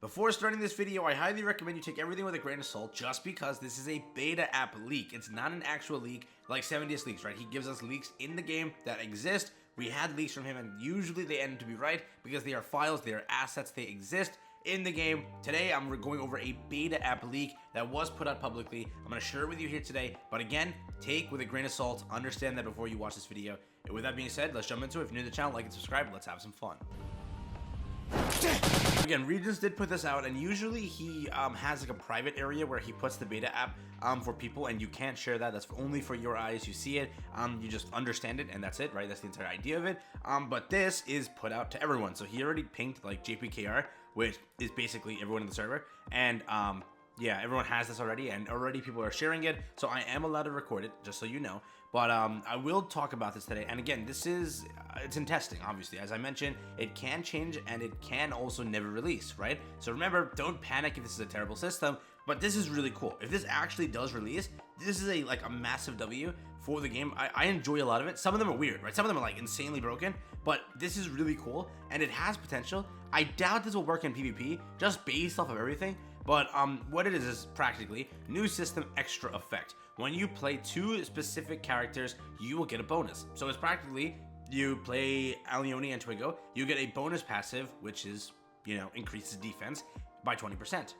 Before starting this video, I highly recommend you take everything with a grain of salt just because this is a beta app leak. It's not an actual leak like 70s leaks, right? He gives us leaks in the game that exist. We had leaks from him and usually they end to be right because they are files, they are assets, they exist in the game. Today, I'm going over a beta app leak that was put out publicly. I'm going to share it with you here today, but again, take with a grain of salt, understand that before you watch this video. And with that being said, let's jump into it. If you're new to the channel, like and subscribe, let's have some fun. Again, Regis did put this out, and usually he has like a private area where he puts the beta app for people, and you can't share that. That's only for your eyes. You see it, you just understand it, and that's it, right? That's the entire idea of it. But this is put out to everyone. So he already pinged like JPKR, which is basically everyone in the server, and yeah, everyone has this already, and already people are sharing it. So I am allowed to record it, just so you know. But I will talk about this today. And again, this is, it's in testing, obviously. As I mentioned, it can change and it can also never release, right? So remember, don't panic if this is a terrible system, but this is really cool. If this actually does release, this is a massive W for the game. I enjoy a lot of it. Some of them are weird, right? Some of them are like insanely broken, but this is really cool and it has potential. I doubt this will work in PvP just based off of everything. But what it is practically new system extra effect. When you play two specific characters, you will get a bonus. So it's practically you play Elaine and Twigo, you get a bonus passive, which is, you know, increases defense by 20%.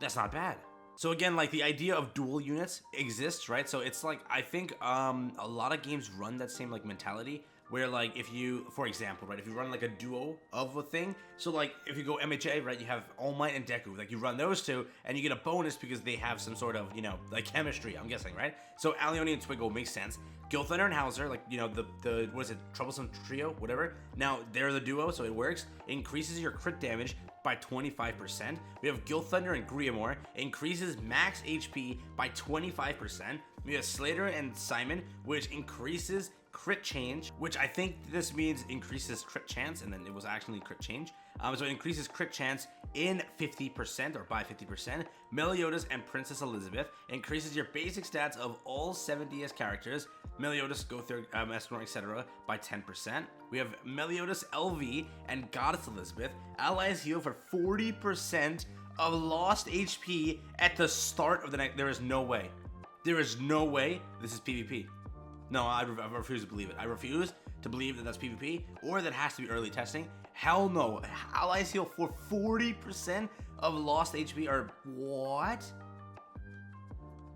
That's not bad. So again, like the idea of dual units exists, right? So it's like, I think a lot of games run that same like mentality where like if you, for example, right, if you run like a duo of a thing, so like if you go MHA, right, you have All Might and Deku, like you run those two and you get a bonus because they have some sort of, you know, like chemistry, I'm guessing, right? So Elaine and Twigo makes sense. Gilthunder and Hauser, like, you know, the what is it, Troublesome Trio, whatever. Now they're the duo, so it works. Increases your crit damage by 25%. We have Gilthunder and Griamore, increases max HP by 25%. We have Slater and Simon, which increases crit change, which I think this means increases crit chance, and then it was actually crit change. So it increases crit chance in 50% or by 50%. Meliodas and Princess Elizabeth increases your basic stats of all 7DS characters. Meliodas, Gother, Escanor, etc. by 10%. We have Meliodas, LV, and Goddess Elizabeth. Allies heal for 40% of lost HP at the start of the next. There is no way. There is no way this is PvP. No, I refuse to believe it. I refuse to believe that that's PvP or that has to be early testing. Hell no. Allies heal for 40% of lost HP or what?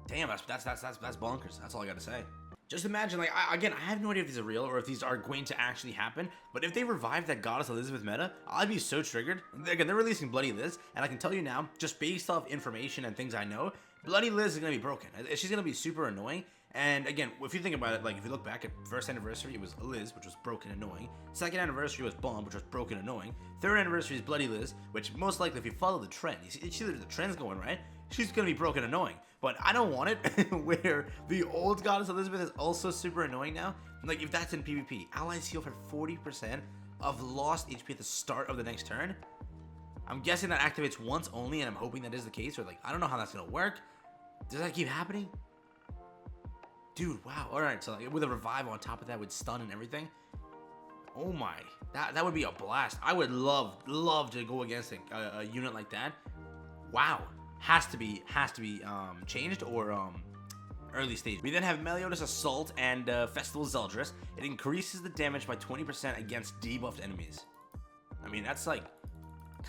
Damn, that's bonkers. That's all I gotta say. Just imagine, like, I have no idea if these are real or if these are going to actually happen, but if they revive that Goddess Elizabeth meta, I'd be so triggered. Again, they're releasing Bloody Liz, and I can tell you now, just based off information and things I know, Bloody Liz is gonna be broken. She's gonna be super annoying. And again, if you think about it, like if you look back at first anniversary, it was Liz, which was broken annoying. Second anniversary was Bomb, which was broken annoying. Third anniversary is Bloody Liz, which most likely, if you follow the trend, you see the trend's going right, she's gonna be broken annoying. But I don't want it where the old Goddess Elizabeth is also super annoying now. Like if that's in PvP, allies heal for 40% of lost HP at the start of the next turn. I'm guessing that activates once only, and I'm hoping that is the case. Or like, I don't know how that's gonna work. Does that keep happening? Dude, wow. All right, so like, with a revive on top of that with stun and everything. Oh my, that would be a blast. I would love to go against a unit like that. Wow, has to be changed or early stage. We then have Meliodas Assault and Festival Zeldris. It increases the damage by 20% against debuffed enemies. I mean, that's like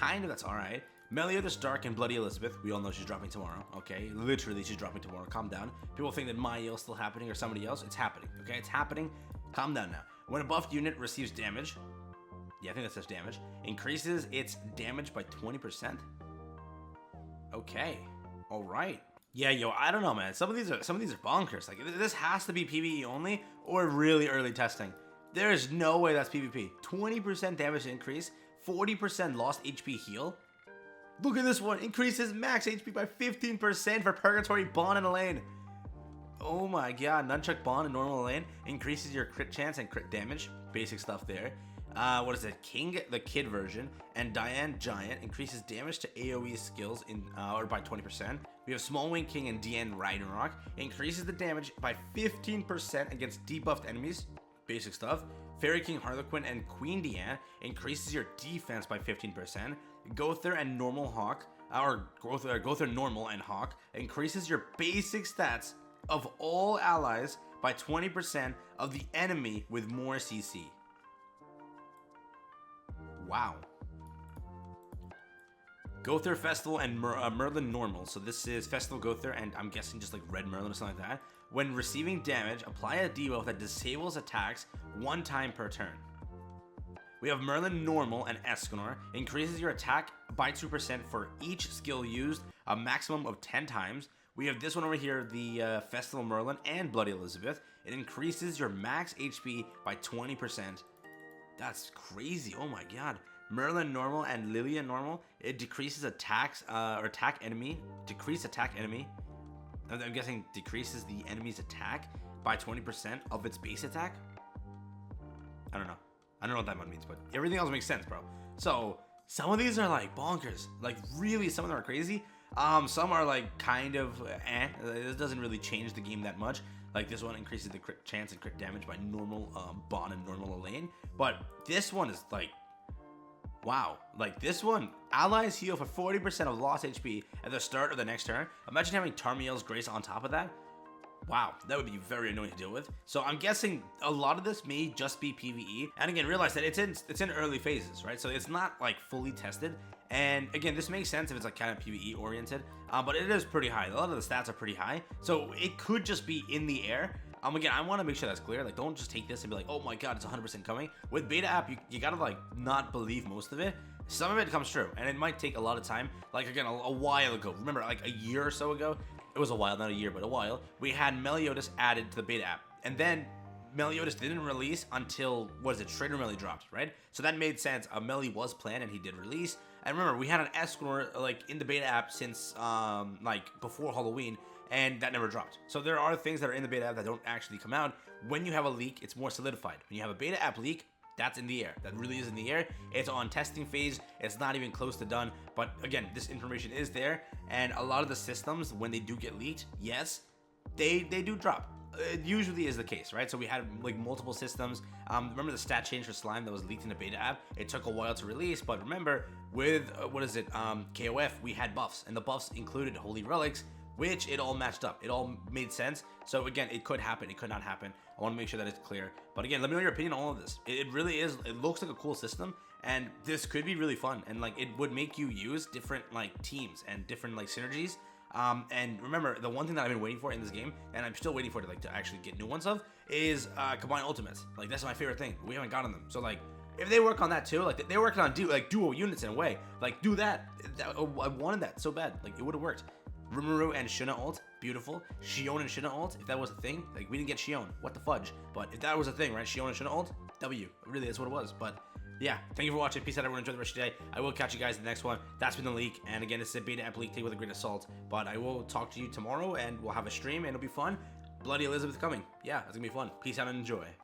that's all right. Meliodas Dark and Bloody Elizabeth, we all know she's dropping tomorrow, okay? Literally, she's dropping tomorrow. Calm down. People think that Mael's still happening or somebody else. It's happening, okay? It's happening. Calm down now. When a buffed unit receives damage, yeah, I think that says damage, increases its damage by 20%. Okay, all right. Yeah, yo, I don't know, man. Some of these are bonkers. Like, this has to be PvE only or really early testing. There is no way that's PvP. 20% damage increase, 40% lost HP heal. Look at this one. Increases max HP by 15% for Purgatory, Bond, and Elaine. Oh my god. Nunchuck, Bond, and normal Elaine. Increases your crit chance and crit damage. Basic stuff there. What is it? King, the kid version. And Diane, Giant. Increases damage to AoE skills or by 20%. We have Small Wing King and Diane, Ragnarok. Increases the damage by 15% against debuffed enemies. Basic stuff. Fairy King, Harlequin, and Queen Diane. Increases your defense by 15%. Gother and Normal Hawk, or Gother Normal and Hawk, increases your basic stats of all allies by 20% of the enemy with more CC. Wow. Gother Festival and Merlin Normal. So this is Festival Gother and I'm guessing just like Red Merlin or something like that. When receiving damage, apply a debuff that disables attacks 1 time per turn. We have Merlin Normal and Escanor. Increases your attack by 2% for each skill used, a maximum of 10 times. We have this one over here, the Festival Merlin and Bloody Elizabeth. It increases your max HP by 20%. That's crazy. Oh my god. Merlin Normal and Lilia Normal. It decreases attacks or attack enemy. Decrease attack enemy. I'm guessing decreases the enemy's attack by 20% of its base attack. I don't know. I don't know what that one means, but everything else makes sense, bro. So some of these are like bonkers. Like really, some of them are crazy. Some are like kind of It doesn't really change the game that much. Like this one increases the crit chance and crit damage by normal Bon and normal Elaine. But this one is like, wow. Like this one, allies heal for 40% of lost HP at the start of the next turn. Imagine having Tarmiel's Grace on top of that. Wow, that would be very annoying to deal with. So I'm guessing a lot of this may just be PvE. And again, realize that it's in early phases, right? So it's not like fully tested. And again, this makes sense if it's like kind of PvE oriented, but it is pretty high. A lot of the stats are pretty high. So it could just be in the air. Again, I want to make sure that's clear. Like, don't just take this and be like, oh my god, it's 100% coming. With beta app, you gotta like not believe most of it. Some of it comes true, and it might take a lot of time. Like again, a while ago, remember like a year or so ago, it was a while, not a year, but a while, we had Meliodas added to the beta app. And then Meliodas didn't release until, what is it, Trader Melee dropped, right? So that made sense. Melee was planned and he did release. And remember, we had an Escanor like in the beta app since like before Halloween, and that never dropped. So there are things that are in the beta app that don't actually come out. When you have a leak, it's more solidified. When you have a beta app leak, that's in the air. That really is in the air. It's on testing phase. It's not even close to done. But again, this information is there. And a lot of the systems, when they do get leaked, yes, they do drop. It usually is the case, right? So we had like multiple systems. Remember the stat change for Slime that was leaked in the beta app? It took a while to release, but remember with, KOF, we had buffs. And the buffs included Holy Relics, which it all matched up. It all made sense. So again, it could happen. It could not happen. I want to make sure that it's clear. But again, let me know your opinion on all of this. It really is. It looks like a cool system, and this could be really fun. And like, it would make you use different like teams and different like synergies. And remember, the one thing that I've been waiting for in this game, and I'm still waiting for it to actually get new ones of, is combined ultimates. Like that's my favorite thing. We haven't gotten them. So like, if they work on that too, like they're working on duo units in a way. Like do that. I wanted that so bad. Like it would have worked. Rimuru and Shuna ult, beautiful. Shione and Shuna ult, if that was a thing, like we didn't get Shione, what the fudge? But if that was a thing, right? Shione and Shuna ult, W. Really, that's what it was. But yeah, thank you for watching. Peace out, everyone. Enjoy the rest of your day. I will catch you guys in the next one. That's been the leak, and again, this is a beta app leak. Take it with a grain of salt. But I will talk to you tomorrow, and we'll have a stream, and it'll be fun. Bloody Elizabeth coming. Yeah, it's gonna be fun. Peace out and enjoy.